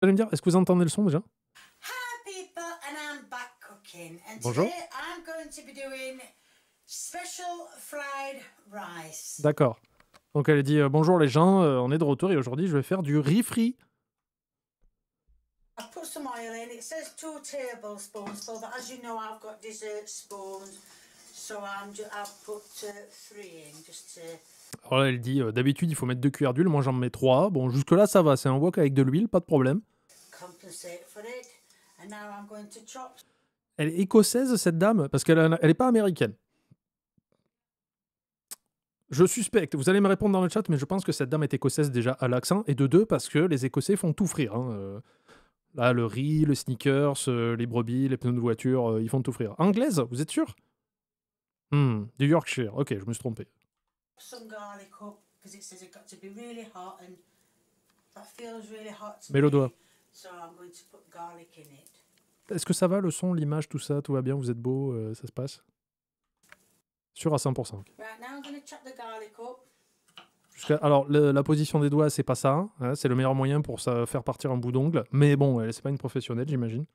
Vous allez me dire, est-ce que vous entendez le son déjà? Hi people, and I'm back cooking. And Bonjour. today I'm going to be doing special fried rice. D'accord. Donc elle dit bonjour les gens, on est de retour et aujourd'hui je vais faire du riz frit. I put some oil in. It says 2 tablespoons, so but as you know, I've got dessert spoons, so I'll put 3 in just to. Alors là elle dit d'habitude il faut mettre 2 cuillères d'huile, moi j'en mets 3. Bon jusque là ça va, c'est un wok avec de l'huile, pas de problème. Compensate for it. And now I'm going to chop. Elle est écossaise cette dame parce elle est pas américaine. Je suspecte, vous allez me répondre dans le chat, mais je pense que cette dame est écossaise déjà à l'accent, et de deux parce que les Écossais font tout frire. Hein. Là, le riz, le sneakers, les brebis, les pneus de voiture, ils font tout frire. Anglaise, vous êtes sûr? Du Yorkshire, ok, je me suis trompé. Some garlic up because it says it's got to be really hot and that feels really hot to Mets le me. doigt. So I'm going to put garlic in it. Est-ce que ça va, le son, l'image, tout ça, tout va bien, vous êtes beau, ça se passe? Sûr à 100%. Ok. Right, now I'm going to chop the garlic up. Alors, la position des doigts, c'est pas ça. Hein, c'est le meilleur moyen pour ça, faire partir un bout d'ongle. Mais bon, c'est pas une professionnelle, j'imagine.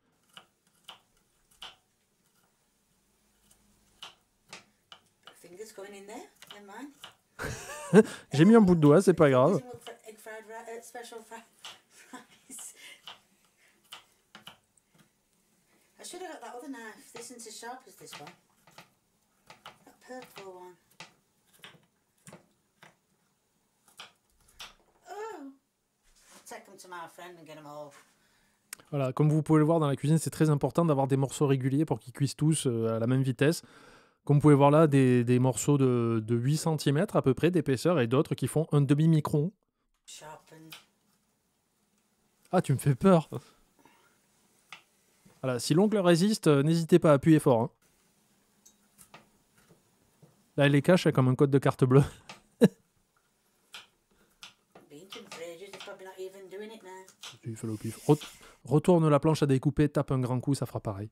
Fingers going in there. Never mind. J'ai mis un bout de doigt, c'est pas grave. Egg fried rice, special fried rice. I should have got that other knife. This isn't as sharp as this one. That purple one. Oh. Take them to my friend and get them all. Voilà, comme vous pouvez le voir dans la cuisine, c'est très important d'avoir des morceaux réguliers pour qu'ils cuisent tous à la même vitesse. Comme vous pouvez voir là, des morceaux de 8 cm à peu près d'épaisseur et d'autres qui font un demi-micron. Sharpen. Ah, tu me fais peur. Voilà, si l'ongle résiste, n'hésitez pas à appuyer fort. Hein. Là, elle les cache comme un code de carte bleue. Tu fais le pif. Retourne la planche à découper, tape un grand coup, ça fera pareil.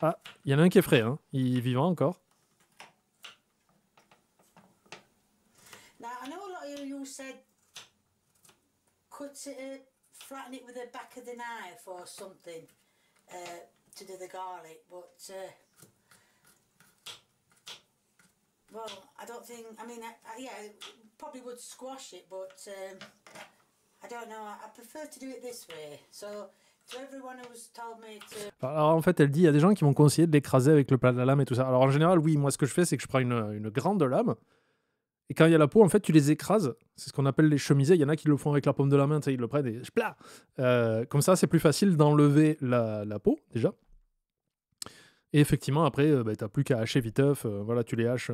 Ah, il y en a un qui est frais, hein. Il est vivant encore. Now, I know a lot of you said cut it, flatten it with the back of the knife or something to do the garlic, but well, I don't think. I mean, yeah, probably would squash it, but I don't know. I prefer to do it this way. So. To everyone who's told me to... Alors en fait, elle dit, il y a des gens qui vont conseiller de l'écraser avec le plat de la lame et tout ça. Alors en général, oui, moi ce que je fais, c'est que je prends une grande lame, et quand il y a la peau, en fait, tu les écrases. C'est ce qu'on appelle les chemisés. Il y en a qui le font avec la paume de la main, tu sais, ils le prennent et plat. Comme ça, c'est plus facile d'enlever la peau, déjà. Et effectivement, après, t'as plus qu'à hacher viteuf. Voilà, tu les haches.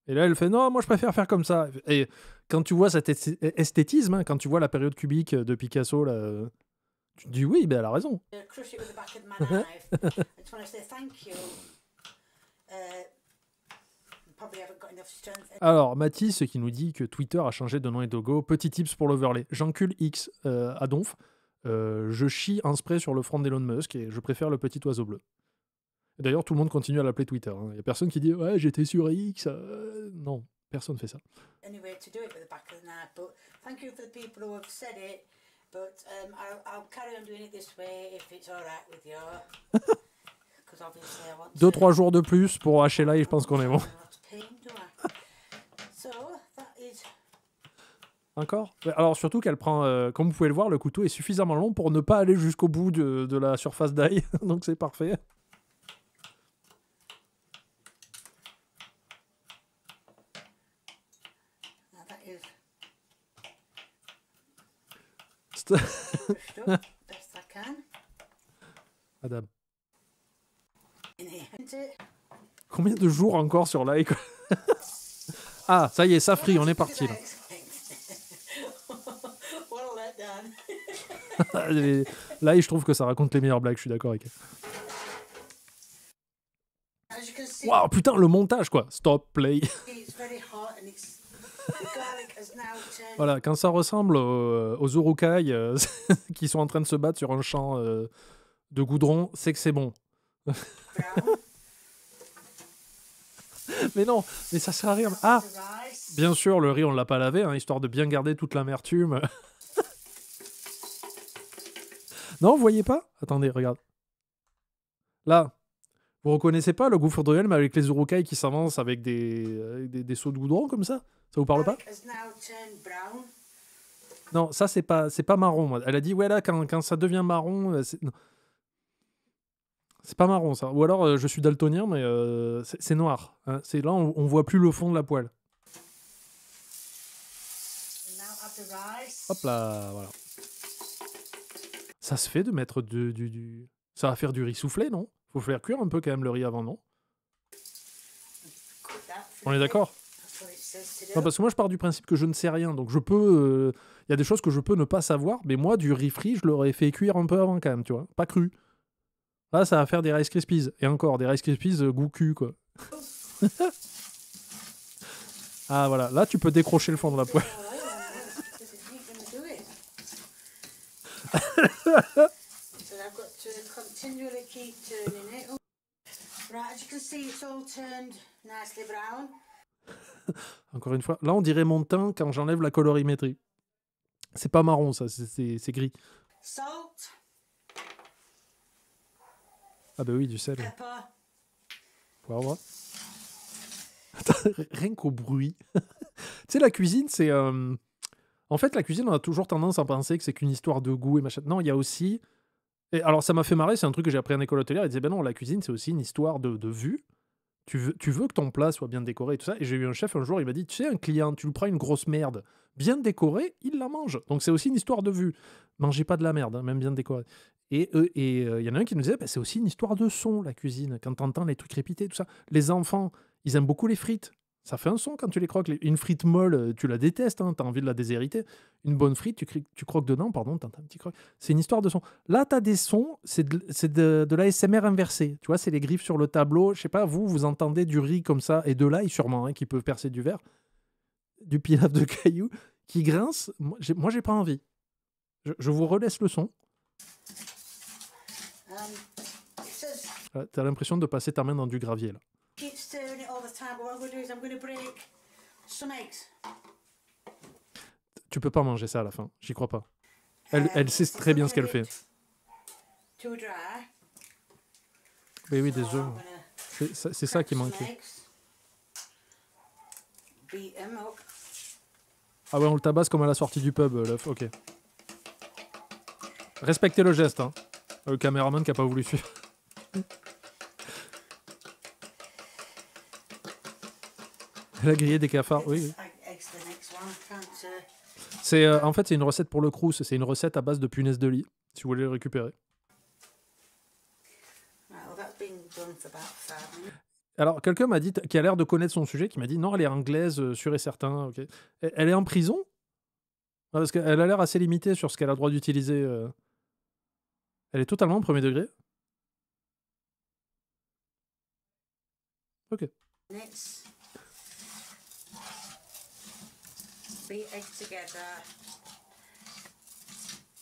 Et là, elle fait, non, moi je préfère faire comme ça. Et quand tu vois cet esthétisme, hein, quand tu vois la période cubique de Picasso, là... Tu te dis oui, ben elle a raison. Alors, Mathis qui nous dit que Twitter a changé de nom et de logo. Petit tips pour l'overlay. J'encule X à Donf. Je chie un spray sur le front d'Elon Musk et je préfère le petit oiseau bleu. D'ailleurs, tout le monde continue à l'appeler Twitter. Il n'y a personne qui dit ouais, j'étais sur X. Non, personne fait ça. Anyway, to do it with the back of the knife, but thank you for the people who have said it. But I'll carry on doing it this way if it's all right with you. Because obviously I want 2-3 jours de plus pour hacher là et je pense qu'on est bon. So, that is... Encore? Alors surtout qu'elle prend, comme vous pouvez le voir, le couteau est suffisamment long pour ne pas aller jusqu'au bout de la surface d'ail. Donc c'est parfait. Madame. Combien de jours encore sur like? Ah, ça y est, ça frit, on est parti là. Là, je trouve que ça raconte les meilleures blagues, je suis d'accord avec elle. Waouh, putain, le montage quoi. Stop, play. Voilà, quand ça ressemble aux Urukai qui sont en train de se battre sur un champ de goudron, c'est que c'est bon. Mais non, mais ça sert à rien. Ah, The rice. bien sûr, le riz, on l'a pas lavé, hein, histoire de bien garder toute l'amertume. Non, vous voyez pas? Attendez, regarde. Là, vous reconnaissez pas le gouffre de mais avec les urukai qui s'avancent avec des seaux de goudron comme ça? Ça vous parle pas? Garlic has now turned brown. Non, ça c'est pas marron. Moi. Elle a dit ouais là quand ça devient marron, non. C'est pas marron ça. Ou alors je suis daltonien mais c'est noir. Hein. C'est là on voit plus le fond de la poêle. And now add the rice. Hop là, voilà. Ça se fait de mettre du... Ça va faire du riz soufflé, non? Faut faire cuire un peu quand même le riz avant, non? Cook that for On est a bit. d'accord? That's what it says to Non, do. parce que moi je pars du principe que je ne sais rien, donc je peux... Il y a des choses que je peux ne pas savoir, mais moi du riz frit, je l'aurais fait cuire un peu avant quand même, tu vois? Pas cru. Là, ça va faire des Rice Krispies. Et encore, des Rice Krispies goût cul, quoi. Ah, voilà. Là, tu peux décrocher le fond de la poêle. All right, this ain't gonna do it. So I've got to continually keep turning it. Oh. Right, as you can see, it's all turned nicely brown. Encore une fois. Là, on dirait mon teint quand j'enlève la colorimétrie. C'est pas marron, ça. C'est gris. Salt, Ah bah oui, du sel. pepper, Poivre. Attends, rien qu'au bruit. Tu sais, la cuisine, c'est... En fait, la cuisine, on a toujours tendance à penser que c'est qu'une histoire de goût et machin. Non, il y a aussi... Et alors, ça m'a fait marrer, c'est un truc que j'ai appris en école hôtelière. Il disait, ben non, la cuisine, c'est aussi une histoire de vue. Tu veux que ton plat soit bien décoré et tout ça. Et j'ai eu un chef un jour, il m'a dit, tu sais, un client, tu lui prends une grosse merde, bien décorée, il la mange. Donc, c'est aussi une histoire de vue. Mangez pas de la merde, hein, même bien décorée. Et il y en a un qui nous disait, ben, c'est aussi une histoire de son, la cuisine. Quand t'entends les trucs répétés, tout ça. Les enfants, ils aiment beaucoup les frites. Ça fait un son quand tu les croques. Une frite molle, tu la détestes, hein, t'as envie de la déshériter. Une bonne frite, tu croques dedans, pardon, t'entends un petit croc. C'est une histoire de son. Là, t'as des sons, c'est de l'ASMR inversé. Tu vois, c'est les griffes sur le tableau. Je sais pas, vous entendez du riz comme ça, et de l'ail sûrement, hein, qui peut percer du verre, du pilaf de cailloux, qui grince. Moi, j'ai pas envie. Je vous relaisse le son. it says T'as l'impression de passer ta main dans du gravier, là. keep stirring it all the time, but what I'm going to do is I'm going to break some eggs. Tu peux pas manger ça à la fin, j'y crois pas. Elle sait très bien ce qu'elle fait. Too dry. Mais oui, des So œufs. I'm gonna C'est ça qui crack some manquait. eggs, beat them up. Ah ouais, on le tabasse comme à la sortie du pub, l'œuf, ok. Respectez le geste, hein. Le caméraman qui a pas voulu suivre. Elle a grillé des cafards, oui. Eggs the next one. Can't, C'est en fait c'est une recette pour le crous, c'est une recette à base de punaises de lit, si vous voulez le récupérer. right, well, that's been done for about 5 minutes. Alors quelqu'un m'a dit qui a l'air de connaître son sujet, qui m'a dit non, elle est anglaise, sûr et certain. Ok. Elle est en prison? Ah, parce qu'elle a l'air assez limitée sur ce qu'elle a le droit d'utiliser. Elle est totalement premier degré. Ok. Minutes. Beat eggs together.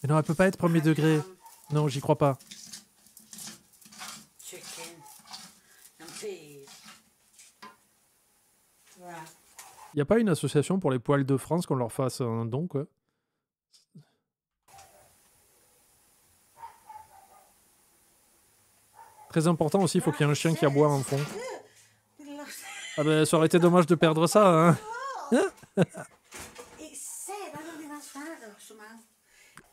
Mais non, elle peut pas être premier Add degré. ham, Non, j'y crois pas. chicken and peas. Right. Y a pas une association pour les poils de France qu'on leur fasse un don, quoi? Très important aussi, il faut qu'il y ait un chien qui aboie en fond. Ah ben, ça aurait été dommage de perdre ça, hein. It said, I don't think that's right though, somehow.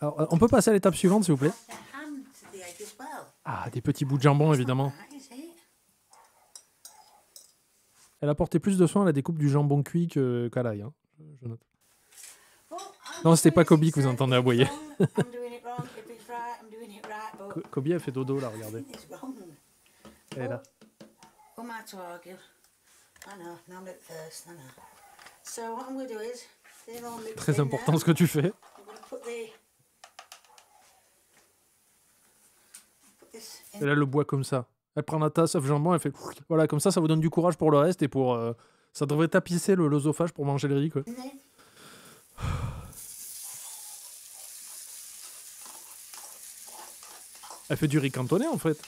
Alors, on peut passer à l'étape suivante, s'il vous plaît? The ham to the egg as well. Ah, des petits bouts de jambon, évidemment. Right, is it? Elle a porté plus de soin à la découpe du jambon cuit qu'à l'ail, hein. Je note. Well, I'm Non, just c'était pas doing Kobe as que vous it entendez says. aboyer. If it's wrong, I'm doing it wrong. If it's right, I'm doing it right. But Kobe a fait dodo, là, regardez. it's wrong. Elle est là. Who am I to argue? I know, no I'm at first, I know. So what I'm going to do is, they're all mixed Très in important now. ce que tu fais. I'm going to put this in. Elle a le bois comme ça. Elle prend la tasse, œuf jambon, elle fait... Voilà, comme ça vous donne du courage pour le reste et pour... ça devrait tapisser l'œsophage pour manger le riz, quoi. there. Elle fait du riz cantonais, en fait.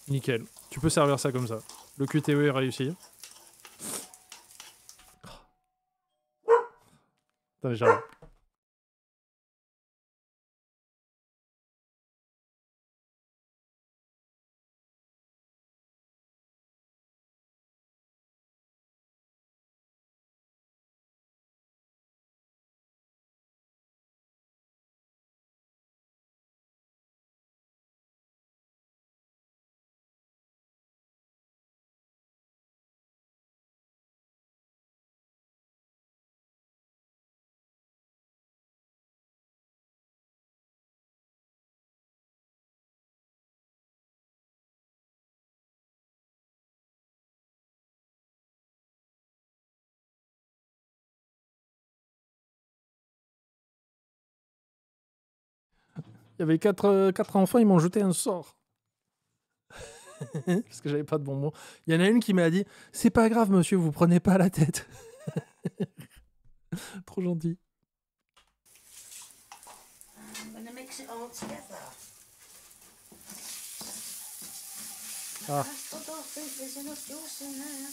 Nickel. Tu peux servir ça comme ça. Le QTE est réussi. Attends, j'arrive. Il y avait quatre enfants, ils m'ont jeté un sort. Parce que j'avais pas de bonbons. Il y en a une qui m'a dit « C'est pas grave, monsieur, vous prenez pas la tête. » Trop gentil. I'm going to mix it all together. Ah. I still don't think there's enough juice in there.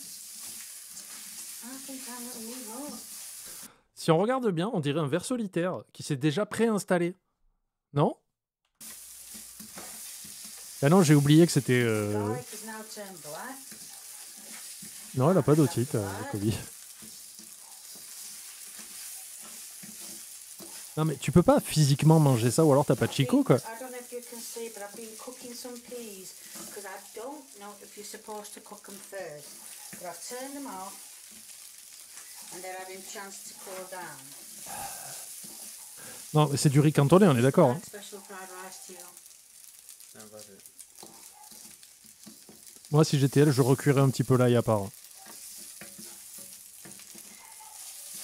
I think I'm going to need more. Si on regarde bien, on dirait un ver solitaire qui s'est déjà préinstallé. Non? Ah non, j'ai oublié que c'était... Garlic is now turned black. Non, elle a pas d'otite, Kobe. Non mais tu peux pas physiquement manger ça ou alors t'as pas de chico quoi. I don't know if you can see, but I've been cooking some peas because I don't know if you're supposed to cook them first. But I've turned them off and they're having a chance to cool down. Non mais c'est du riz cantonais, on est d'accord. Hein. Special fried rice to you. Moi si j'étais elle, je recuirais un petit peu l'ail à part.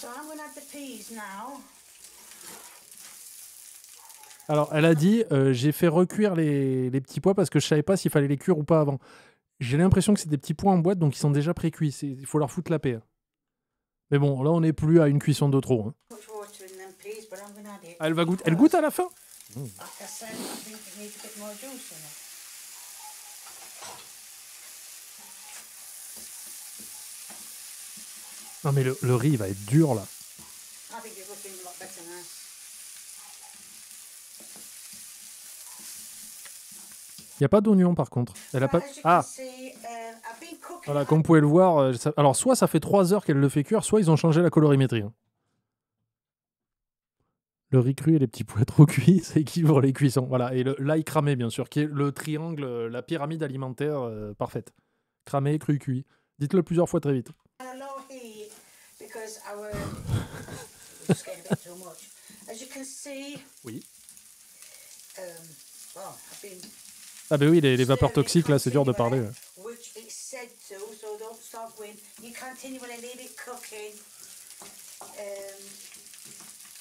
So I'm going to add the peas now. Alors elle a dit j'ai fait recuire les petits pois parce que je savais pas s'il fallait les cuire ou pas avant. J'ai l'impression que c'est des petits pois en boîte donc ils sont déjà pré-cuits. Il faut leur foutre la paix. Mais bon là on n'est plus à une cuisson de trop. Hein. Elle va goûter. Elle goûte à la fin. Non mais le riz il va être dur là. Il n'y a pas d'oignon par contre. Elle a pas... Ah voilà, comme vous pouvez le voir. Alors soit ça fait 3 heures qu'elle le fait cuire, soit ils ont changé la colorimétrie. Hein. Le riz cru et les petits pois trop cuits, c'est équilibre les cuissons. Voilà. Et l'ail cramé, bien sûr, qui est le triangle, la pyramide alimentaire parfaite. Cramé, cru, cuit. Dites-le plusieurs fois très vite. Oui. Ah ben oui, les vapeurs toxiques, là, c'est dur de parler.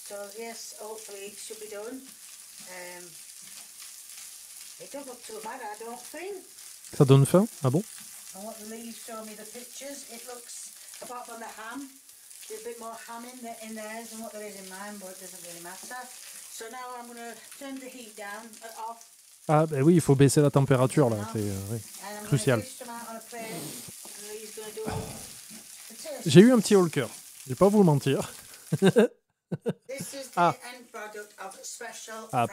So yes, hopefully it should be done. It don't look too bad, I don't think. Ça donne faim? Ah bon? And what the leaves show me the pictures, it looks, apart from the ham, there's a bit more ham in theirs than what there is in mine, but it doesn't really matter. So now I'm going to turn the heat down, off. Ah ben oui, il faut baisser la température là, c'est crucial. J'ai eu un petit haut le cœur, je vais pas vous mentir.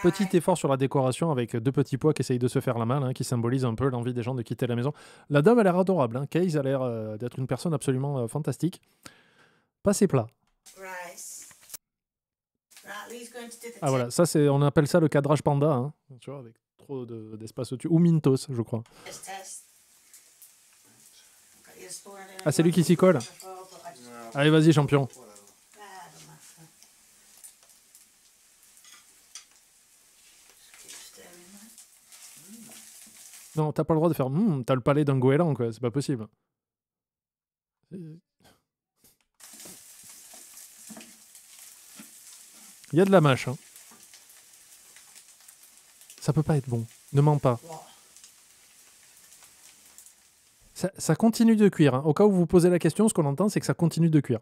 Petit effort sur la décoration avec 2 petits pois qui essayent de se faire la malle, hein, qui symbolisent un peu l'envie des gens de quitter la maison. La dame a l'air adorable, hein. Kay a l'air d'être une personne absolument fantastique. Pas ses plats. Ah voilà, ça c'est, on appelle ça le cadrage panda, hein, tu vois, avec trop d'espace au-dessus. Ou Mintos, je crois. Ah, c'est lui qui s'y colle. Allez, vas-y, champion. Non, t'as pas le droit de faire t'as le palais d'un goéland, quoi, c'est pas possible. Il y a de la mâche, hein. Ça peut pas être bon, ne mens pas. Ça continue de cuire, hein. Au cas où vous vous posez la question, ce qu'on entend, c'est que ça continue de cuire.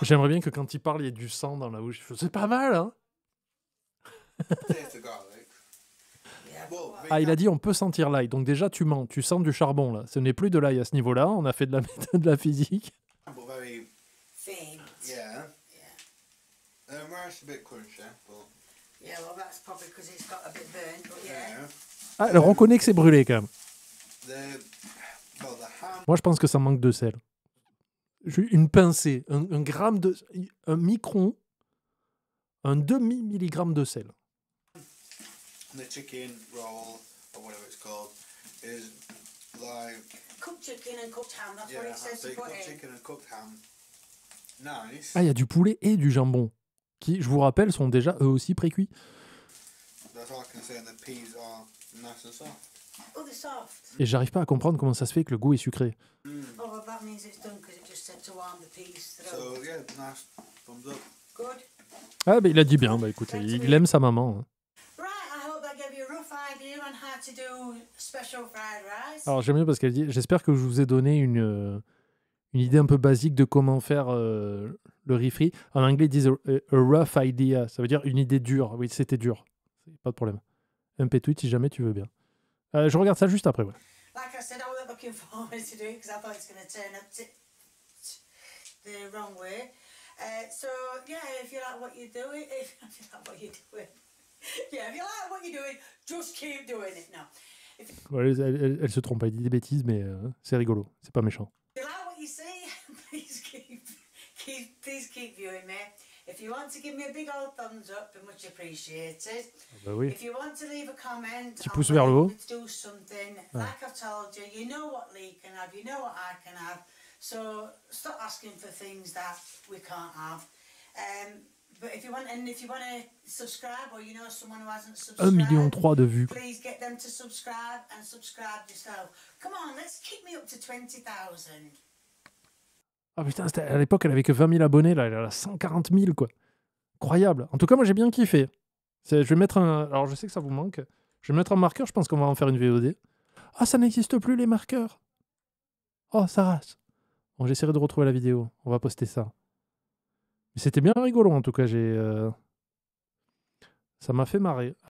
J'aimerais bien que quand il parle, il y ait du sang dans la bouche. C'est pas mal, hein. Well, what? they Ah, il a have- dit on peut sentir l'ail. Donc déjà, tu mens. Tu sens du charbon, là. Ce n'est plus de l'ail à ce niveau-là. On a fait de la méthode de la physique. but very, Faint. yeah. Yeah. Rice a bit crunchy, but Yeah, well, that's probably because it's got a bit burnt, but yeah. yeah. Ah, elle reconnaît que c'est brûlé, quand même. The ham. Moi, je pense que ça manque de sel. Une pincée, un gramme de... Un micron, un demi-milligramme de sel. The chicken roll or whatever it's called is like Cooked chicken and cooked ham, that's what yeah, it says so to you put got in. chicken and cooked ham. Nice. Ah, il y a du poulet et du jambon, qui, je vous rappelle, sont déjà eux aussi précuits. That's all I can say. And the peas are nice and soft. Oh, they're soft. Et j'arrive pas à comprendre comment ça se fait que le goût est sucré. Oh, well, that means it's done because it just said to warm the peas through. So yeah, nice thumbs up. Good. Ah, bah, il a dit bien. Bah, écoutez, il aime sa maman. Hein. Right, I hope that gave you a rough idea on how to do special fried rice. Alors, j'aime bien parce qu'elle dit j'espère que je vous ai donné une idée un peu basique de comment faire le riz frit. En anglais, ils disent a rough idea. Ça veut dire une idée dure. Oui, c'était dur. Pas de problème. Un tweet si jamais tu veux bien. Je regarde ça juste après. Ouais. Like I said, I wasn't looking forward to do it because I thought it's going to turn up the wrong way. So, yeah, if you like what you're doing, if you like what you're doing, yeah, if you like what you're doing, just keep doing it now. Ouais, elle se trompe, elle dit des bêtises, mais c'est rigolo. C'est pas méchant. If you like what you see, please keep viewing me. If you want to give me a big old thumbs up, be much appreciated. Bah oui. If you want to leave a comment, Petit pouce vers le haut. to do something, like I've told you, you know what Lee can have, you know what I can have. So stop asking for things that we can't have. But if you want to subscribe, or you know someone who hasn't 1,3 million subscribed, de vues. please get them to subscribe and subscribe yourself. Come on, let's kick me up to 20,000. Ah putain, à l'époque, elle avait que 20 000 abonnés. Là, elle a 140 000, quoi. Incroyable. En tout cas, moi, j'ai bien kiffé. Je vais mettre un... Alors, je sais que ça vous manque. Je vais mettre un marqueur. Je pense qu'on va en faire une VOD. Ah, ça n'existe plus, les marqueurs. Oh, ça rase. Bon, j'essaierai de retrouver la vidéo. On va poster ça. Mais c'était bien rigolo, en tout cas. Ça m'a fait marrer.